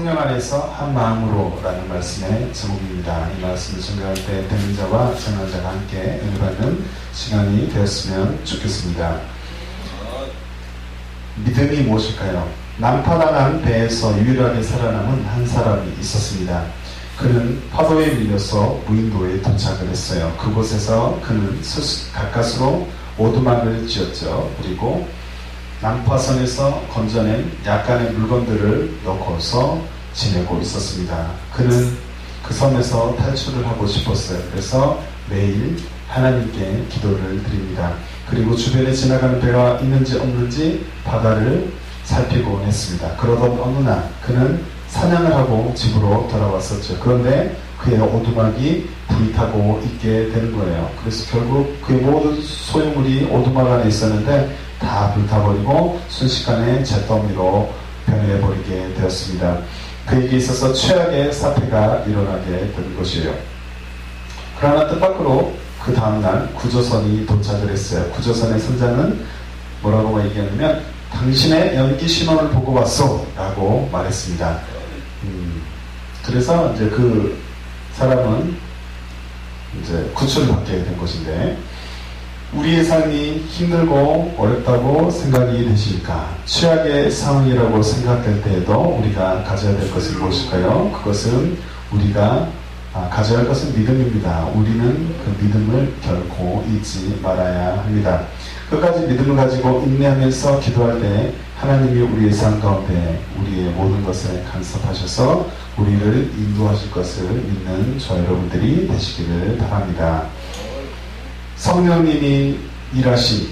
성령 안에서 한 마음으로 라는 말씀의 제목입니다. 이 말씀을 증거할 때 듣는 자와 전하는 자가 함께 은혜받는 시간이 되었으면 좋겠습니다. 믿음이 무엇일까요? 난파당한 배에서 유일하게 살아남은 한 사람이 있었습니다. 그는 파도에 밀려서 무인도에 도착을 했어요. 그곳에서 그는 가까스로 오두막을 지었죠. 그리고 난파선에서 건져낸 약간의 물건들을 넣고서 지내고 있었습니다. 그는 그 섬에서 탈출을 하고 싶었어요. 그래서 매일 하나님께 기도를 드립니다. 그리고 주변에 지나가는 배가 있는지 없는지 바다를 살피곤 했습니다. 그러던 어느 날 그는 사냥을 하고 집으로 돌아왔었죠. 그런데 그의 오두막이 불이 타고 있게 되는 거예요. 그래서 결국 그의 모든 소유물이 오두막 안에 있었는데 다 불타버리고 순식간에 잿더미로 변해버리게 되었습니다. 그에게 있어서 최악의 사태가 일어나게 된 것이에요. 그러나 뜻밖으로 그 다음날 구조선이 도착을 했어요. 구조선의 선장은 뭐라고 얘기하냐면 당신의 연기 신호를 보고 왔어 라고 말했습니다. 그래서 이제 그 사람은 이제 구출을 받게 된 것인데, 우리의 삶이 힘들고 어렵다고 생각이 되십니까? 최악의 상황이라고 생각될 때에도 우리가 가져야 될 것은 무엇일까요? 그것은 우리가 가져야 할 것은 믿음입니다. 우리는 그 믿음을 결코 잊지 말아야 합니다. 끝까지 믿음을 가지고 인내하면서 기도할 때 하나님이 우리의 삶 가운데 우리의 모든 것을 간섭하셔서 우리를 인도하실 것을 믿는 저 여러분들이 되시기를 바랍니다. 성령님이 일하신,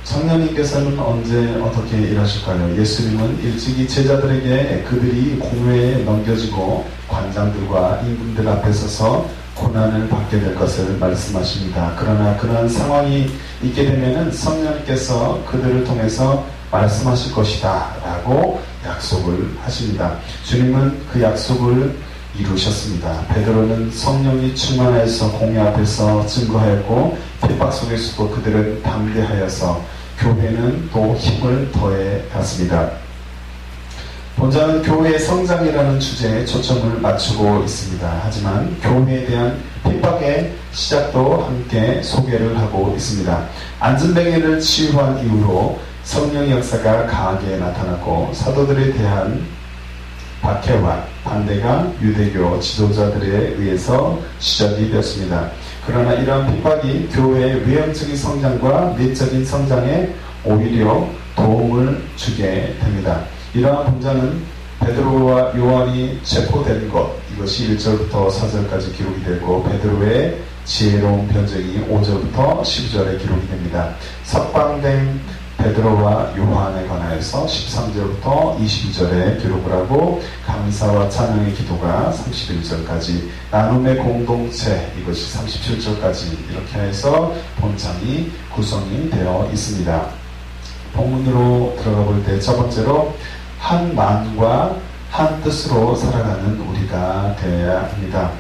성령님께서는 언제 어떻게 일하실까요? 예수님은 일찍이 제자들에게 그들이 공회에 넘겨지고 관장들과 임금들 앞에 서서 고난을 받게 될 것을 말씀하십니다. 그러나 그러한 상황이 있게 되면은 성령님께서 그들을 통해서 말씀하실 것이다 라고 약속을 하십니다. 주님은 그 약속을 이루셨습니다. 베드로는 성령이 충만해서 공회 앞에서 증거하였고 핍박 속에서도 그들은 담대하여서 교회는 또 힘을 더해 갔습니다. 본자는 교회의 성장이라는 주제에 초점을 맞추고 있습니다. 하지만 교회에 대한 핍박의 시작도 함께 소개를 하고 있습니다. 안전뱅이를 치유한 이후로 성령 역사가 강하게 나타났고 사도들에 대한 박해와 반대가 유대교 지도자들에 의해서 시작이 되었습니다. 그러나 이러한 핍박이 교회의 외형적인 성장과 내적인 성장에 오히려 도움을 주게 됩니다. 이러한 분자는 베드로와 요한이 체포된 것, 이것이 1절부터 4절까지 기록이 되고 베드로의 지혜로운 변증이 5절부터 12절에 기록이 됩니다. 석방된 베드로와 요한에 관하여서 13절부터 22절에 기록을 하고 감사와 찬양의 기도가 31절까지, 나눔의 공동체, 이것이 37절까지 이렇게 해서 본장이 구성이 되어 있습니다. 본문으로 들어가 볼 때 첫 번째로 한 마음과 한 뜻으로 살아가는 우리가 되어야 합니다.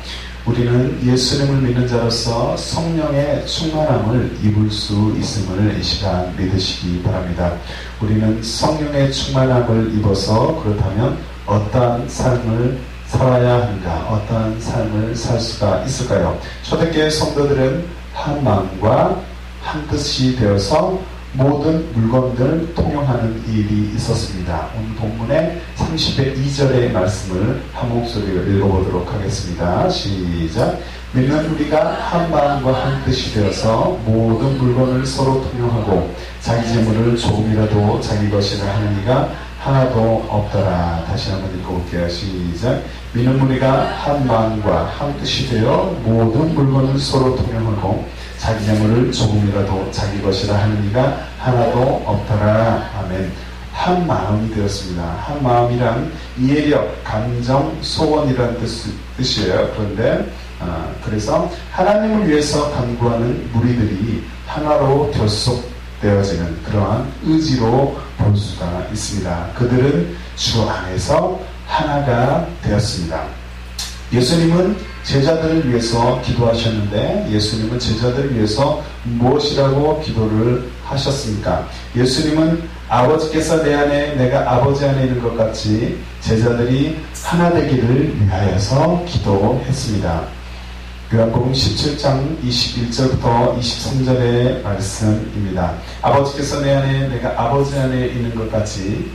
우리는 예수님을 믿는 자로서 성령의 충만함을 입을 수 있음을 이 시간 믿으시기 바랍니다. 우리는 성령의 충만함을 입어서 그렇다면 어떠한 삶을 살아야 하는가, 어떠한 삶을 살 수가 있을까요? 초대교회 성도들은 한 마음과 한 뜻이 되어서 모든 물건들 통용하는 일이 있었습니다. 오늘 본문의 32절의 말씀을 한 목소리로 읽어보도록 하겠습니다. 시작. 믿는 우리가 한 마음과 한 뜻이 되어서 모든 물건을 서로 통용하고 자기 재물을 조금이라도 자기 것이라 하는 이가 하나도 없더라. 다시 한번 읽어볼게요. 시작. 믿는 우리가 한 마음과 한 뜻이 되어 모든 물건을 서로 통용하고 자기 재물을 조금이라도 자기 것이라 하는 이가 하나도 없더라. 아멘. 한 마음이 되었습니다. 한 마음이란 이해력, 감정, 소원이라는 뜻이에요. 그런데 그래서 하나님을 위해서 간구하는 무리들이 하나로 결속되어지는 그러한 의지로 볼 수가 있습니다. 그들은 주 안에서 하나가 되었습니다. 예수님은 제자들을 위해서 기도하셨는데 예수님은 제자들을 위해서 무엇이라고 기도를 하셨습니까? 예수님은 아버지께서 내 안에 내가 아버지 안에 있는 것 같이 제자들이 하나 되기를 위하여서 기도했습니다. 요한복음 17장 21절부터 23절의 말씀입니다. 아버지께서 내 안에 내가 아버지 안에 있는 것 같이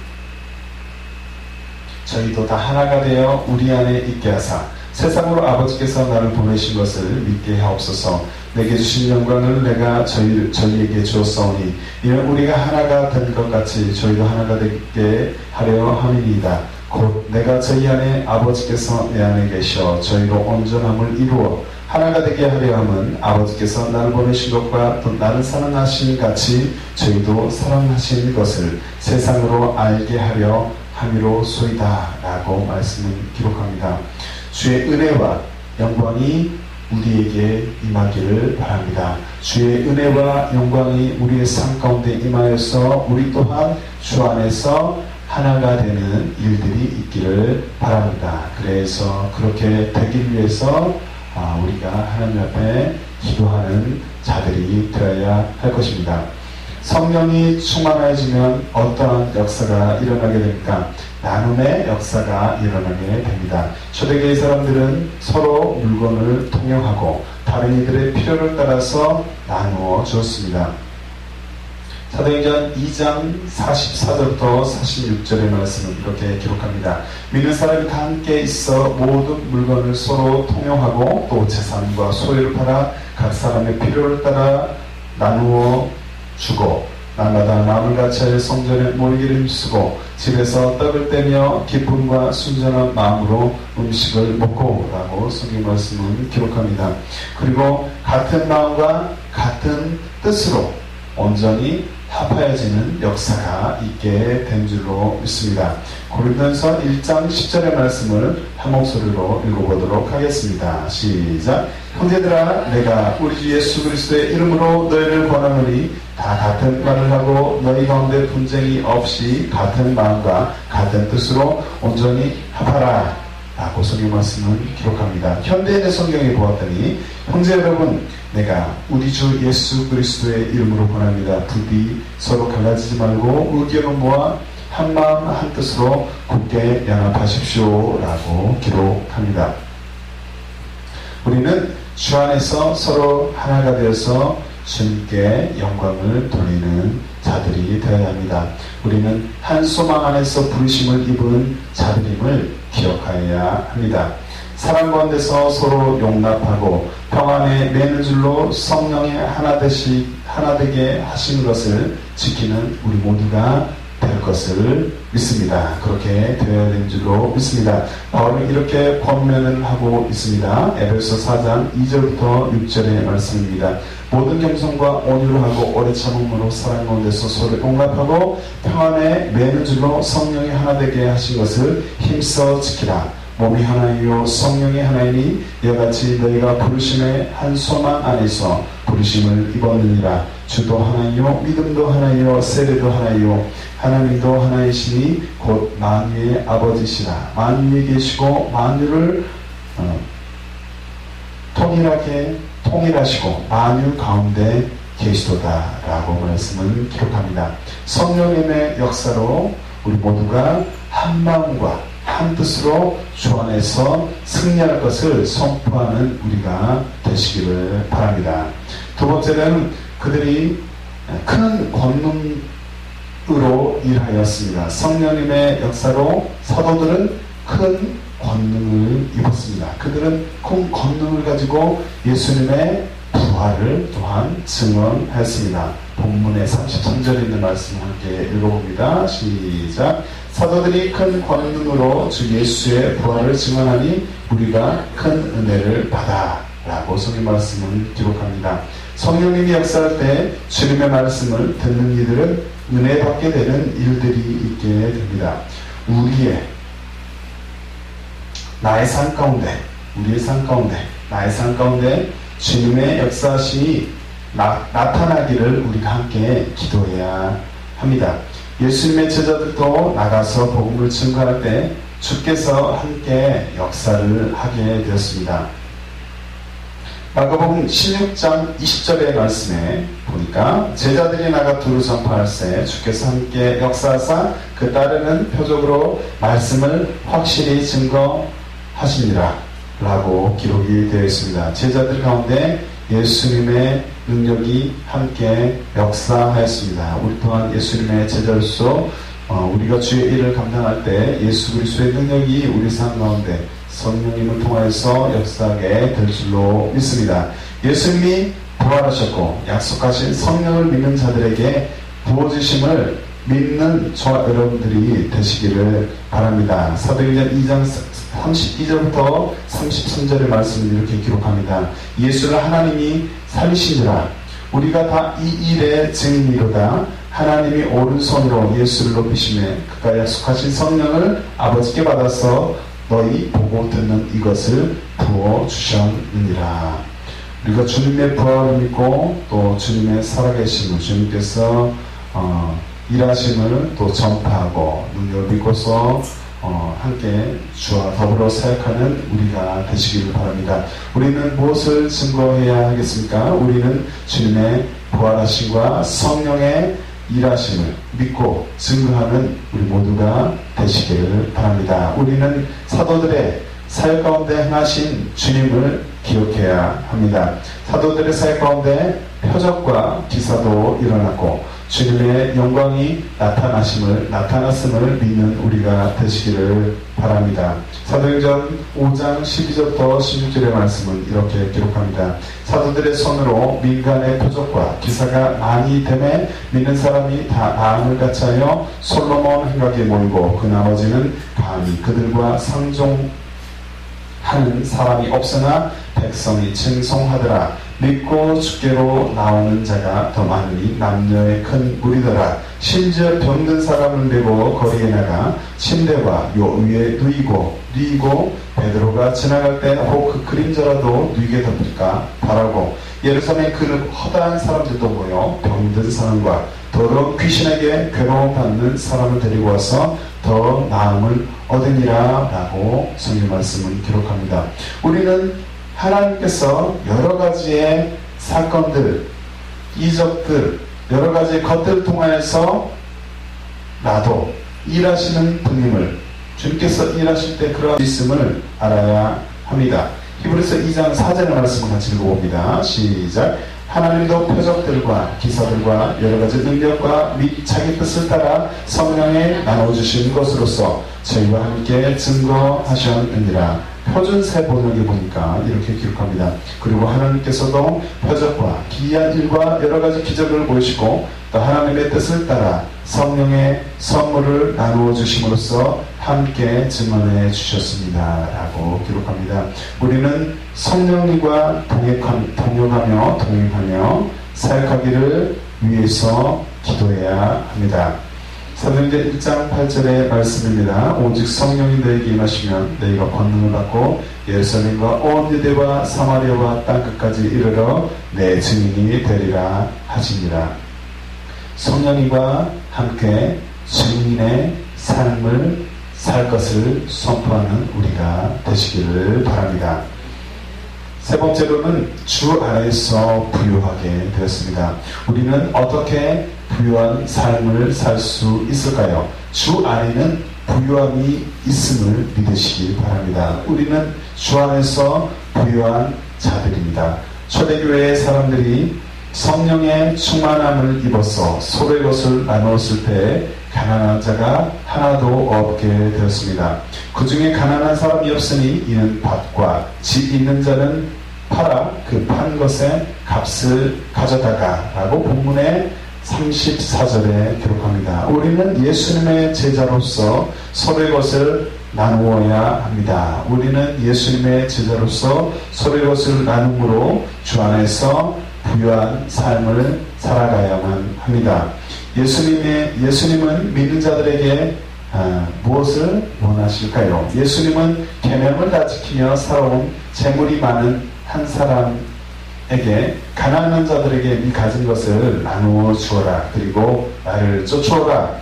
저희도 다 하나가 되어 우리 안에 있게 하사 세상으로 아버지께서 나를 보내신 것을 믿게 하옵소서. 내게 주신 영광을 내가 저희에게 주었사오니 이는 우리가 하나가 된 것 같이 저희도 하나가 되게 하려 함이니이다. 곧 내가 저희 안에 아버지께서 내 안에 계셔 저희로 온전함을 이루어 하나가 되게 하려 함은 아버지께서 나를 보내신 것과 또 나를 사랑하신 같이 저희도 사랑하신 것을 세상으로 알게 하려 함이로소이다 라고 말씀을 기록합니다. 주의 은혜와 영광이 우리에게 임하기를 바랍니다. 주의 은혜와 영광이 우리의 삶 가운데 임하여서 우리 또한 주 안에서 하나가 되는 일들이 있기를 바랍니다. 그래서 그렇게 되기 위해서 우리가 하나님 앞에 기도하는 자들이 되어야 할 것입니다. 성령이 충만해지면 어떠한 역사가 일어나게 됩니까? 나눔의 역사가 일어나게 됩니다. 초대교회 사람들은 서로 물건을 통용하고 다른 이들의 필요를 따라서 나누어 주었습니다. 사도행전 2장 44절부터 46절의 말씀은 이렇게 기록합니다. 믿는 사람이 다 함께 있어 모든 물건을 서로 통용하고 또 재산과 소유를 팔아 각 사람의 필요를 따라 나누어 주고 날마다 마음을 같이하여 성전에 모이기를 힘쓰고 집에서 떡을 떼며 기쁨과 순전한 마음으로 음식을 먹고 라고 성경 말씀은 기록합니다. 그리고 같은 마음과 같은 뜻으로 온전히 합하여지는 역사가 있게 된 줄로 믿습니다. 고린도전서 1장 10절의 말씀을 한 목소리로 읽어보도록 하겠습니다. 시작. 형제들아 내가 우리 주 예수 그리스도의 이름으로 너희를 권하노니 다 같은 말을 하고 너희 가운데 분쟁이 없이 같은 마음과 같은 뜻으로 온전히 합하라 라고 성경 말씀은 기록합니다. 현대인의 성경에 보았더니 형제 여러분 내가 우리 주 예수 그리스도의 이름으로 권합니다. 부디 서로 갈라지지 말고 의견을 모아 한 마음 한 뜻으로 굳게 연합하십시오 라고 기록합니다. 우리는 주 안에서 서로 하나가 되어서 주님께 영광을 돌리는 자들이 되어야 합니다. 우리는 한 소망 안에서 부르심을 입은 자들임을 기억하여야 합니다. 사랑 가운데서 서로 용납하고 평안에 매는 줄로 성령의 하나 되게 하신 것을 지키는 우리 모두가 될 것을 믿습니다. 그렇게 되어야 되는 줄로 믿습니다. 바울은 이렇게 권면을 하고 있습니다. 에베소 4장 2절부터 6절의 말씀입니다. 모든 겸손과 온유를 하고 오래 참음으로 사랑 가운데서 서로 용납하고 평안에 매는 줄로 성령이 하나 되게 하신 것을 힘써 지키라. 몸이 하나이요 성령이 하나이니 이와 같이 너희가 부르심의 한 소망 안에서 부르심을 입었느니라. 주도 하나이요 믿음도 하나이요 세례도 하나이요 하나님도 하나이시니 곧 만유의 아버지시라. 만유에 계시고 만유를 통일하시고 만유 가운데 계시도다 라고 말씀을 기록합니다. 성령님의 역사로 우리 모두가 한 마음과 한 뜻으로 주 안에서 승리할 것을 선포하는 우리가 되시기를 바랍니다. 두 번째는 그들이 큰 권능으로 일하였습니다. 성령님의 역사로 사도들은 큰 권능을 입었습니다. 그들은 큰 권능을 가지고 예수님의 부활을 또한 증언했습니다. 본문의 33절에 있는 말씀을 함께 읽어봅니다. 시작. 사도들이 큰 권능으로 주 예수의 부활을 증언하니 우리가 큰 은혜를 받아 라고 성경 말씀을 기록합니다. 성령님이 역사할 때 주님의 말씀을 듣는 이들은 은혜 받게 되는 일들이 있게 됩니다. 나의 삶 가운데 나의 삶 가운데 주님의 역사하심이 나타나기를 우리가 함께 기도해야 합니다. 예수님의 제자들도 나가서 복음을 증거할 때 주께서 함께 역사를 하게 되었습니다. 마가복음 16장 20절의 말씀에 보니까 제자들이 나가 두루 전파할세 주께서 함께 역사하사 그 따르는 표적으로 말씀을 확실히 증거하시니라 라고 기록이 되어 있습니다. 제자들 가운데 예수님의 능력이 함께 역사하였습니다. 우리 또한 예수님의 제자로서 우리가 주의 일을 감당할 때 예수 그리스도의 능력이 우리 삶 가운데 성령님을 통하여서 역사하게 될 줄로 믿습니다. 예수님이 부활하셨고 약속하신 성령을 믿는 자들에게 부어주심을 믿는 저와 여러분들이 되시기를 바랍니다. 사도행전 2장 32절부터 33절의 말씀을 이렇게 기록합니다. 예수를 하나님이 살리시니라. 우리가 다 이 일의 증인이로다. 하나님이 오른손으로 예수를 높이시매 그가 약속하신 성령을 아버지께 받아서 너희 보고 듣는 이것을 부어주셨느니라. 우리가 주님의 부활을 믿고 또 주님의 살아계심을 주님께서 일하심을 또 전파하고 능력을 믿고서 함께 주와 더불어 사역하는 우리가 되시기를 바랍니다. 우리는 무엇을 증거해야 하겠습니까? 우리는 주님의 부활하심과 성령의 일하심을 믿고 증거하는 우리 모두가 되시기를 바랍니다. 우리는 사도들의 사역 가운데 행하신 주님을 기억해야 합니다. 사도들의 사역 가운데 표적과 기사도 일어났고 주님의 영광이 나타났음을 믿는 우리가 되시기를 바랍니다. 사도행전 5장 12절부터 16절의 말씀은 이렇게 기록합니다. 사도들의 손으로 민간의 표적과 기사가 많이 되매 믿는 사람이 다 마음을 같이하여 솔로몬 행각에 모이고 그 나머지는 감히 그들과 상종하는 사람이 없으나 백성이 칭송하더라. 믿고 주께로 나오는 자가 더 많으니 남녀의 큰 무리더라. 심지어 병든 사람을 메고 거리에 나가 침대와 요 위에 누이고 베드로가 지나갈 때 혹 그 그림자라도 누이게 덮을까 바라고 예루살렘에 그 허다한 사람들도 모여 병든 사람과 더러운 귀신에게 괴로움 받는 사람을 데리고 와서 더 나음을 얻으니라 라고 성경 말씀은 기록합니다. 우리는 하나님께서 여러 가지의 사건들, 이적들, 여러 가지 것들을 통하여서 나도 일하시는 분임을 주님께서 일하실 때 그러한 있음을 알아야 합니다. 히브리서 2장 4절의 말씀을 같이 읽어봅니다. 시작. 하나님도 표적들과 기사들과 여러 가지 능력과 및 자기 뜻을 따라 성령에 나눠주신 것으로서 저희와 함께 증거하셨느니라. 표준세 번역에 보니까 이렇게 기록합니다. 그리고 하나님께서도 표적과 기이한 일과 여러 가지 기적을 보이시고 또 하나님의 뜻을 따라 성령의 선물을 나누어 주심으로써 함께 증언해 주셨습니다. 라고 기록합니다. 우리는 성령님과 동행하며 사역하기를 위해서 기도해야 합니다. 사도행전 1장 8절의 말씀입니다. 오직 성령이 너에게 임하시면 너희가 권능을 받고 예루살렘과 온 유대와 사마리아와 땅끝까지 이르러 내 증인이 되리라 하시니라. 성령님과 함께 증인의 삶을 살 것을 선포하는 우리가 되시기를 바랍니다. 세 번째로는 주 안에서 부유하게 되었습니다. 우리는 어떻게 부유한 삶을 살 수 있을까요? 주 안에는 부유함이 있음을 믿으시기 바랍니다. 우리는 주 안에서 부유한 자들입니다. 초대교회의 사람들이 성령의 충만함을 입어서 서로의 것을 나누었을 때 가난한 자가 하나도 없게 되었습니다. 그 중에 가난한 사람이 없으니 이는 밭과 집 있는 자는 팔아 그 판 것의 값을 가져다가 라고 본문에 34절에 기록합니다. 우리는 예수님의 제자로서 서로의 것을 나누어야 합니다. 우리는 예수님의 제자로서 서로의 것을 나눔으로 주 안에서 부유한 삶을 살아가야만 합니다. 예수님은 믿는 자들에게 무엇을 원하실까요? 예수님은 계명을 다 지키며 살아온 재물이 많은 한 사람에게 가난한 자들에게 네 가진 것을 나누어 주어라. 그리고 나를 쫓아라.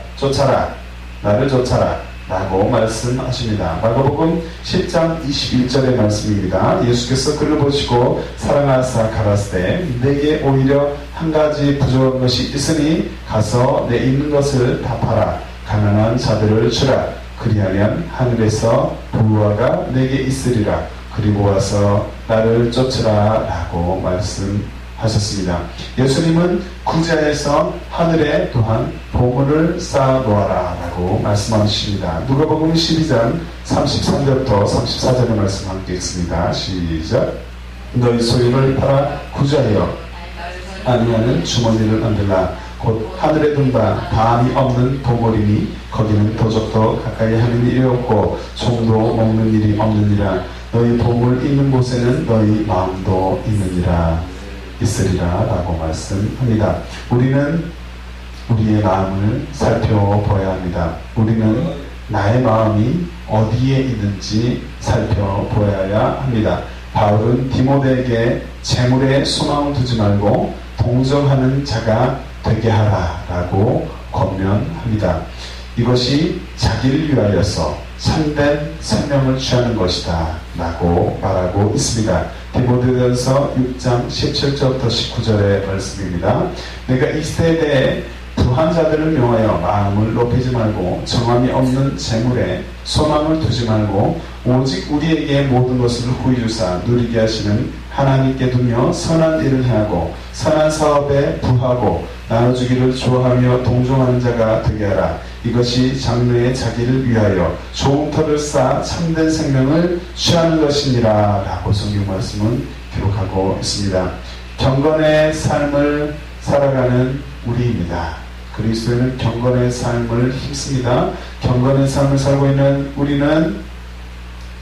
나를 쫓아라. 라고 말씀하십니다. 마가복음 10장 21절의 말씀입니다. 예수께서 그를 보시고 사랑하사 가라사대 내게 오히려 한 가지 부족한 것이 있으니 가서 내 있는 것을 다 팔아 가난한 자들을 주라. 그리하면 하늘에서 부와가 내게 있으리라. 그리고 와서 나를 쫓으라 라고 말씀하셨습니다. 예수님은 구자에서 하늘에 또한 보물을 쌓아놓아라 라고 말씀하십니다. 누가복음 12장 33절부터 34절의 말씀 함께 읽습니다. 시작. 너희 소유를 팔아 구자하여 아니하는 주머니를 만들라. 곧 하늘에 둔바 다함이 없는 보물이니 거기는 도적도 가까이 하는 일이 없고 종도 먹는 일이 없느니라. 너희 보물 있는 곳에는 너희 마음도 있으리라 라고 말씀합니다. 우리는 우리의 마음을 살펴봐야 합니다. 우리는 나의 마음이 어디에 있는지 살펴보아야 합니다. 바울은 디모데에게 재물에 소망을 두지 말고 동정하는 자가 되게 하라 라고 권면합니다. 이것이 자기를 위하여서 참된 생명을 취하는 것이다 라고 말하고 있습니다. 디모데전서 6장 17절부터 19절의 말씀입니다. 내가 이 시대에 대해 부한 자들을 명하여 마음을 높이지 말고 정함이 없는 재물에 소망을 두지 말고 오직 우리에게 모든 것을 후유사 누리게 하시는 하나님께 두며 선한 일을 행하고 선한 사업에 부하고 나눠주기를 좋아하며 동정하는 자가 되게 하라. 이것이 장래에 자기를 위하여 좋은 터를 쌓아 참된 생명을 취하는 것이니라 라고 성경 말씀은 기록하고 있습니다. 경건의 삶을 살아가는 우리입니다. 그리스도인은 경건의 삶을 힘씁니다. 경건의 삶을 살고 있는 우리는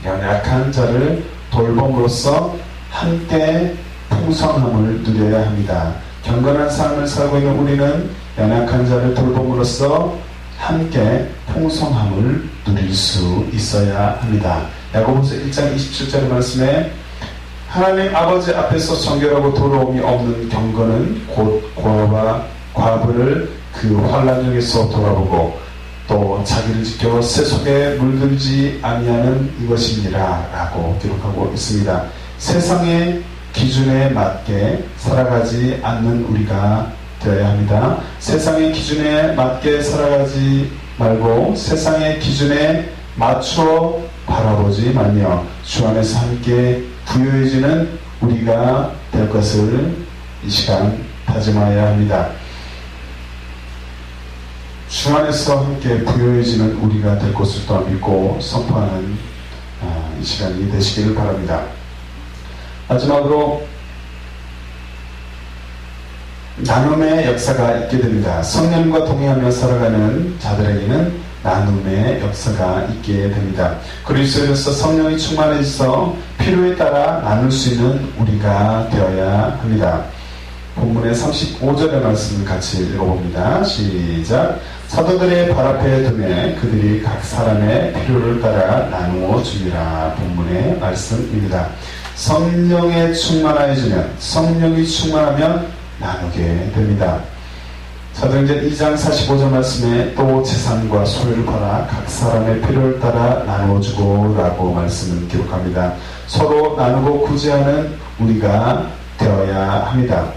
연약한 자를 돌봄으로써 함께 풍성함을 누려야 합니다. 경건한 삶을 살고 있는 우리는 연약한 자를 돌봄으로써 함께 풍성함을 누릴 수 있어야 합니다. 야고보서 1장 27절의 말씀에 하나님 아버지 앞에서 정결하고 더러움이 없는 경건은 곧 고아와 과부를 그 환난중에서 돌아보고 또 자기를 지켜 새 속에 물들지 아니하는 이것이니라 라고 기록하고 있습니다. 세상의 기준에 맞게 살아가지 않는 우리가 되어야 합니다. 세상의 기준에 맞게 살아가지 말고 세상의 기준에 맞추어 바라보지 말며 주 안에서 함께 부유해지는 우리가 될 것을 이 시간 다짐해야 합니다. 주 안에서 함께 부유해지는 우리가 될 것을 또한 믿고 선포하는 이 시간이 되시기를 바랍니다. 마지막으로 나눔의 역사가 있게 됩니다. 성령과 동행하며 살아가는 자들에게는 나눔의 역사가 있게 됩니다. 그리스도로서 성령이 충만해서 필요에 따라 나눌 수 있는 우리가 되어야 합니다. 본문의 35절의 말씀을 같이 읽어봅니다. 시작. 사도들의 발 앞에 두매 그들이 각 사람의 필요를 따라 나누어 주리라. 본문의 말씀입니다. 성령에 충만해지면 성령이 충만하면 나누게 됩니다. 사도행전 2장 45절 말씀에 또 재산과 소유를 팔아 각 사람의 필요를 따라 나누어주고 라고 말씀을 기록합니다. 서로 나누고 구제하는 우리가 되어야 합니다.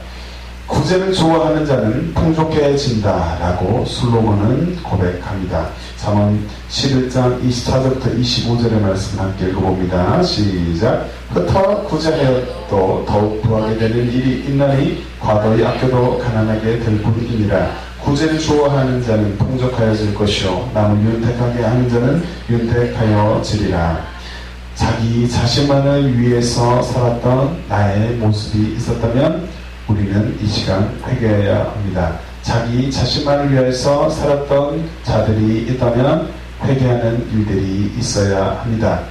구제를 좋아하는 자는 풍족해진다 라고 솔로몬은 고백합니다. 잠언 11장 24절부터 25절의 말씀 함께 읽어봅니다. 시작. 흩어 구제하여도 더욱 부하게 되는 일이 있나니 과도히 아껴도 가난하게 될 뿐이니라. 구제를 좋아하는 자는 풍족하여질 것이요 남을 윤택하게 하는 자는 윤택하여지리라. 자기 자신만을 위해서 살았던 나의 모습이 있었다면 우리는 이 시간 회개해야 합니다. 자기 자신만을 위해서 살았던 자들이 있다면 회개하는 일들이 있어야 합니다.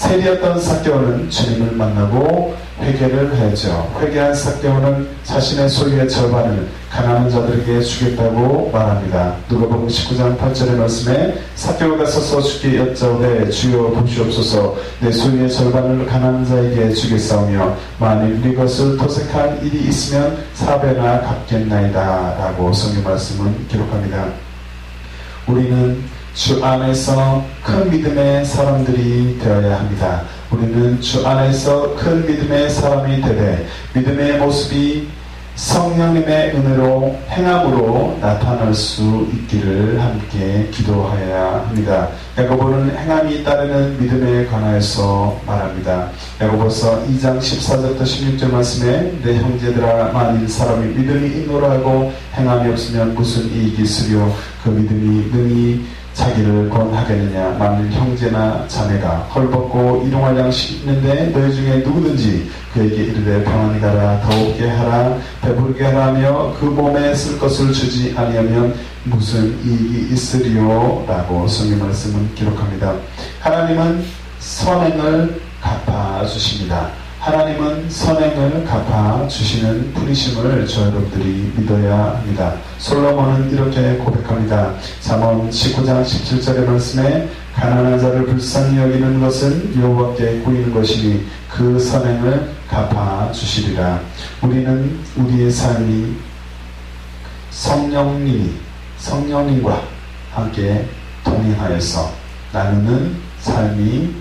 세리였던 삭개오는 주님을 만나고 회개를 하였죠. 회개한 삭개오는 자신의 소유의 절반을 가난한 자들에게 주겠다고 말합니다. 누가복음 19장 8절의 말씀에 삭개오가 서서 주께 여짜오되 주여 보시옵소서 내 소유의 절반을 가난한 자에게 주겠사오며 만일 네 것을 토색한 일이 있으면 4배나 갚겠나이다 라고 성경 말씀은 기록합니다. 우리는 주 안에서 큰 믿음의 사람들이 되어야 합니다. 우리는 주 안에서 큰 믿음의 사람이 되되 믿음의 모습이 성령님의 은혜로 행함으로 나타날 수 있기를 함께 기도하여야 합니다. 야고보는 행함이 따르는 믿음에 관하여서 말합니다. 야고보서 2장 14절부터 16절 말씀에 내 형제들아 만일 사람이 믿음이 있노라 하고 행함이 없으면 무슨 이익이 있으리요 그 믿음이 능히 자기를 권하겠느냐. 만일 형제나 자매가 헐벗고 일용할 양식이 있는데 너희 중에 누구든지 그에게 이르되 평안히 가라 더욱게 하라 배부르게 하라며 그 몸에 쓸 것을 주지 아니하면 무슨 이익이 있으리요 라고 성경 말씀은 기록합니다. 하나님은 선행을 갚아주십니다. 하나님은 선행을 갚아주시는 분이심을 저 여러분들이 믿어야 합니다. 솔로몬은 이렇게 고백합니다. 잠언 19장 17절의 말씀에 가난한 자를 불쌍히 여기는 것은 여호와께 구이는 것이니 그 선행을 갚아주시리라. 우리는 우리의 삶이 성령님과 함께 동행하여서 나누는 삶이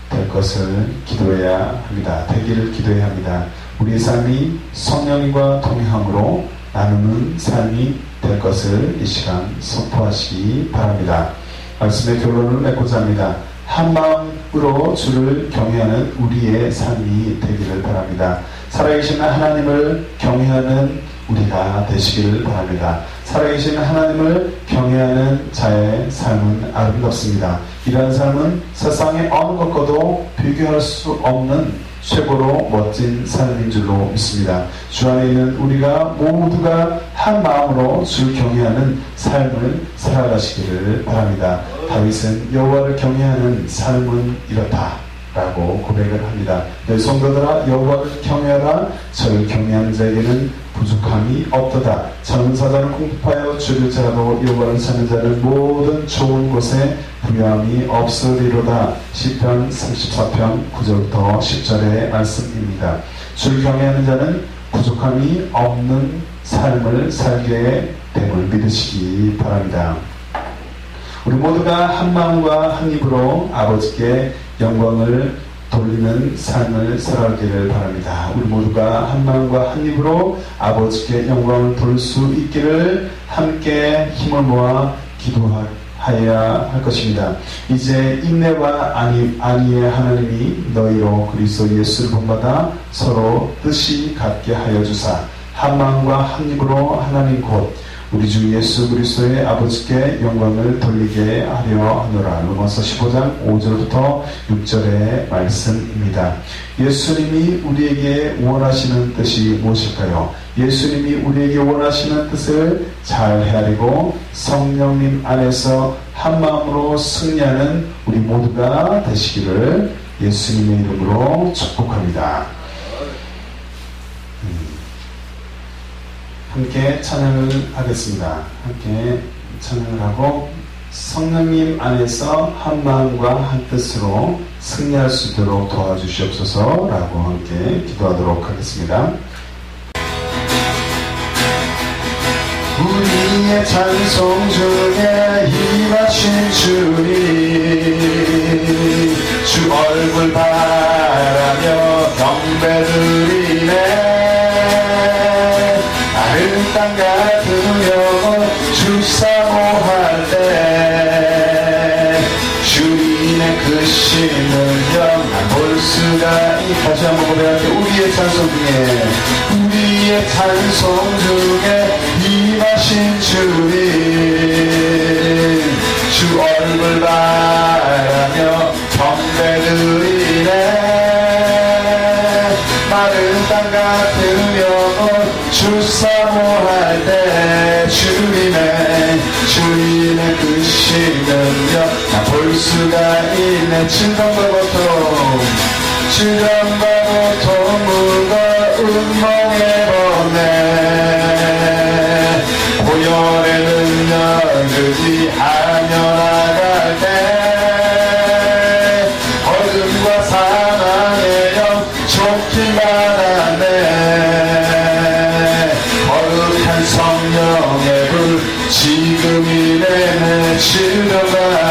될 것을 기도해야 합니다. 되기를 기도해야 합니다. 우리의 삶이 성령님과 동행함으로 나누는 삶이 될 것을 이 시간 선포하시기 바랍니다. 말씀의 결론을 맺고자 합니다. 한 마음으로 주를 경외하는 우리의 삶이 되기를 바랍니다. 살아계신 하나님을 경외하는 우리가 되시기를 바랍니다. 살아계신 하나님을 경외하는 자의 삶은 아름답습니다. 이러한 삶은 세상의 어느 것과도 비교할 수 없는 최고로 멋진 삶인 줄로 믿습니다. 주 안에 있는 우리가 모두가 한 마음으로 주를 경외하는 삶을 살아가시기를 바랍니다. 다윗은 여호와를 경외하는 삶은 이렇다 라고 고백을 합니다. 내 성도들아 여호와를 경외하라. 저를 경외하는 자에게는 부족함이 없도다. 전사자를 공급하여 줄일지라도 여호와를 찾는 자를 모든 좋은 곳에 부요함이 없으리로다. 시편 34편 9절부터 10절의 말씀입니다. 주를 경외하는 자는 부족함이 없는 삶을 살게 됨을 믿으시기 바랍니다. 우리 모두가 한 마음과 한 입으로 아버지께 영광을 돌리는 삶을 살아가기를 바랍니다. 우리 모두가 한 마음과 한 입으로 아버지께 영광을 돌릴 수 있기를 함께 힘을 모아 기도하여야 할 것입니다. 이제 인내와 안위의 하나님이 너희로 그리스도 예수를 본받아 서로 뜻이 같게 하여 주사 한 마음과 한 입으로 하나님 곧 우리 주 예수 그리스도의 아버지께 영광을 돌리게 하려 하노라. 로마서 15장 5절부터 6절의 말씀입니다. 예수님이 우리에게 원하시는 뜻이 무엇일까요? 예수님이 우리에게 원하시는 뜻을 잘 헤아리고 성령님 안에서 한 마음으로 승리하는 우리 모두가 되시기를 예수님의 이름으로 축복합니다. 함께 찬양을 하겠습니다. 함께 찬양을 하고 성령님 안에서 한 마음과 한 뜻으로 승리할 수 있도록 도와주시옵소서라고 함께 기도하도록 하겠습니다. 우리의 찬송 중에 임하신 주님 주 얼굴 바라며 경배드리네. 땅 같은 영혼 주 사모할 때 주님의 크신 능력 난 볼 수가 있다. 다시 한번 고백할게. 우리의 찬송 중에 임하신 주님 주 얼굴 바라며 경배드리네. 마른 땅 같은 영혼 주 사모할 때 주님의 크신 능력 나 볼 수가 있네. 질병과 고통 무거운 멍에 벗네. 고열의 능력을 위하며 나갈 때 어둠과 사망의 영 쫓기만 하네. 성령의 불 지금 이 내내 치료가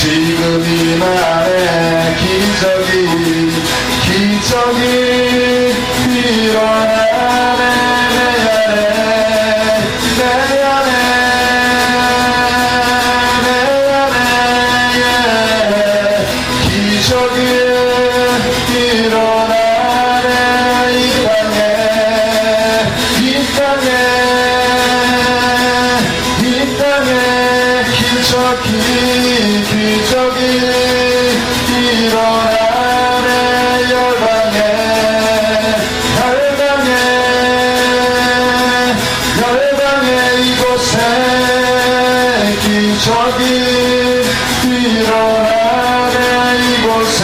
지금 이 날에 기적이 일어나네. 내 안에 기적이 일어나네. 이 땅에 기적이 일어나네. 열방에 이곳에 기적이 일어나네. 이곳에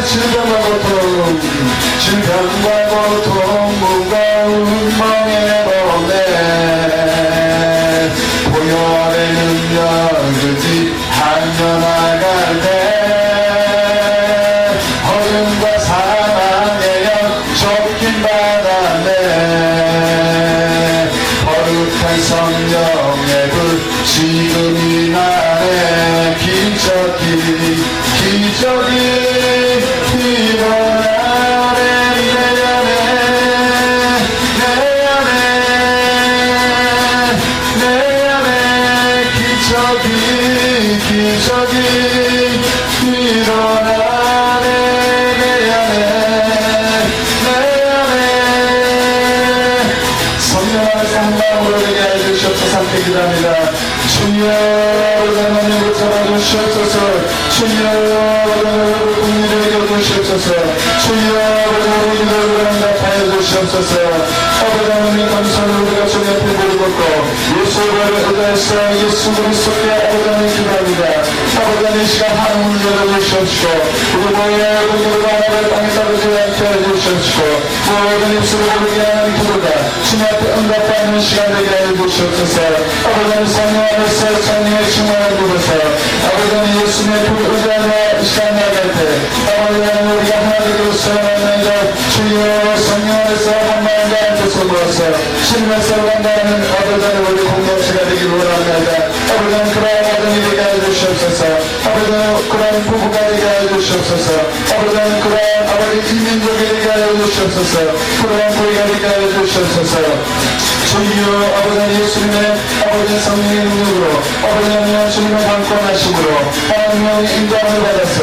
질병과 고통 무거운 멍에 보내 보혈의 능력 그지 하며 나갈 때 어둠과 사망의 영 좁힌 바다네. 거룩한 성령의 불 지금 이 날에 기적이 일어나네. 내 안에 기적이 일어나네. 내 안에 성령 안에서 한 마음으로 되게 해주시옵소서. 함께 기도합니다. 주여 하나님 붙잡아주시옵소서. 주여 국민들에게 주시옵소서. 주여 우리 기도를 응답하여 주시옵소서. 아버지 하나님 감사를 우리가 주님 앞에 무릎 꿇고 예수를 의지해서 예수 그리스도께 아버지 하나님 기도합니다. 아버지 하나님 이 시간 하나님을 열어주시옵시고 우리 모여의 공격을 하나님의 땅에 떨어지지 않게 해주시옵시고 모든 입술을 부르게 하는 기도가 주님 앞에 응답하는 시간 되게 해주시옵소서. 아버지 하나님 성령 안에서 성령의 충만을 누려서 아버지 하나님 예수님의 불을 의지하며 이 시간 나갈 때 아버지 하나님 우리가 하나 되기로 소원합니다. 주여 성령 안에서 한 마음 다한 뜻을 모아서 주님의 살아간다는 아버지 하나님 우리 공동체가 되기를 원합니다. 아버지 하나님 그러한 아버지 되게 해주시옵소서. 아버지 하나님 그러한 부부가 되게 해주시옵소서. 아버지 하나님 그러한 아버지 이민족이 되게 해주시옵소서. 그러한 고리가 되게 해주시옵소서. 주여 아버지 하나님 예수님의 아버지 성령의 능력으로 아버지 하나님 주님의 강권하심으로 하나님의 인도함을 받아서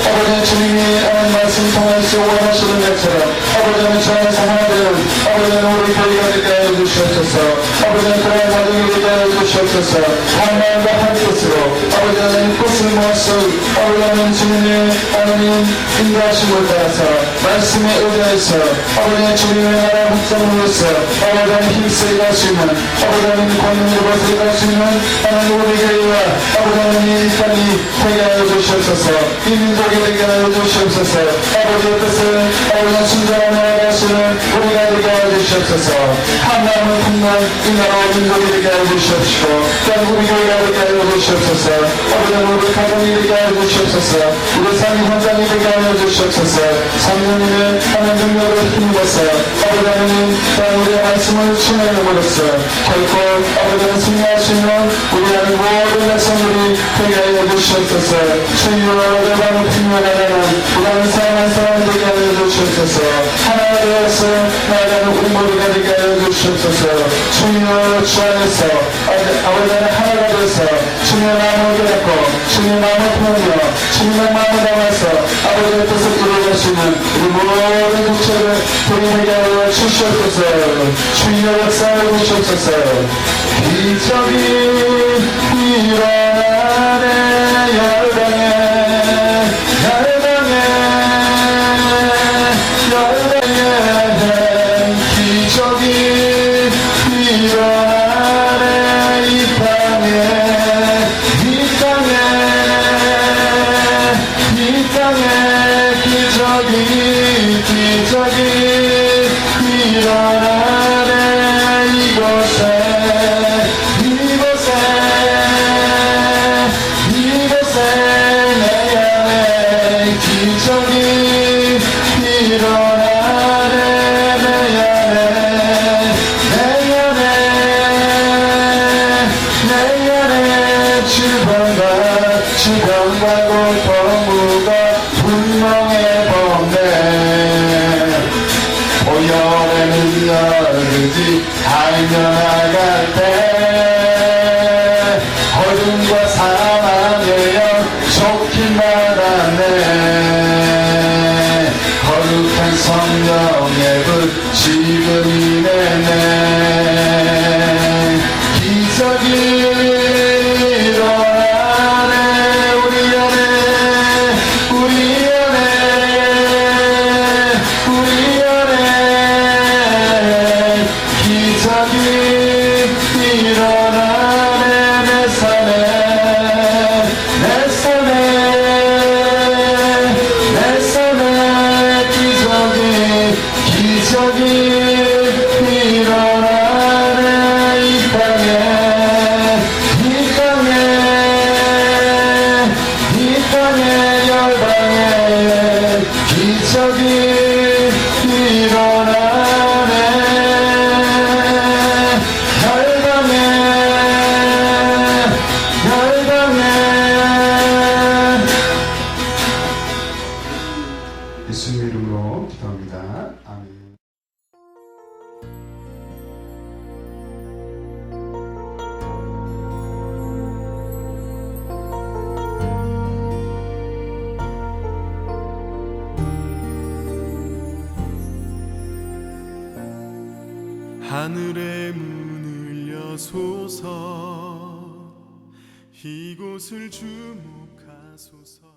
아버지 주님이 하나님 말씀 통해서 원하시는 것처럼 아버지 하나님 저 안에서 하나 되는 아버지 하나님 우리 교회가 되게 하여 주시옵소서. 아버지 하나님 그러한 가정이 되게 하여 주시옵소서. 한 마음과 한 뜻으로 아버지 하나님 뜻을 모아서 아버지 하나님 주님의 하나님 인도하심을 따라서 말씀에 의지해서 아버지 하나님 주님의 나라 확장을 위해서 아버지 하나님 힘쓰게 할 수 있는 아버지 하나님 권능으로 벗어날 수 있는 하나님 우리 교회와 아버지 하나님 이 땅이 되게 하여 주시옵소서. 이 민족이 되게 하여 주시옵소서. 아버지의 뜻을 아버지 하나님 순전하며 하시는 우리가 되게 하여 주시옵소서. 한 마음을 품는 이 나라 민족이 되게 하여 주시옵시고 또한 우리 교회가 되게 하여 주시옵소서. 아버지 하나님 우리 가정이 되게 하여 주시옵소서. 우리 삶이 현장이 되게 하여 주시옵소서. 성령님의 하나님 능력을 힘입어서 아버지 하나님 또한 우리의 말씀을 충만함으로써 결코 아버지 하나님 승리하시는 우리 하나님 모든 백성들이 되게 하여 주시옵소서. 주여 내 마음을 풍요하다는 우리는 사랑한 사람 되게 하여 주시옵소서. 하나 되어서 나아가는 우리 모두가 되게 하여 주시옵소서. 주여 주 안에서 아버지 하나님 하나가 되어서 주님의 마음을 깨닫고 주님의 마음을 품으며 주님의 마음을 담아서 아버지의 뜻을 이루어가시는 우리 모든 국체를 되게 하여 주시옵소서. 주여 역사하여 주시옵소서. 기적이 일어나네. 열방에 기적이 일어나네. 이 땅에 기적이 일어나네. 이곳에 하늘의 문을 여소서 이곳을 주목하소서.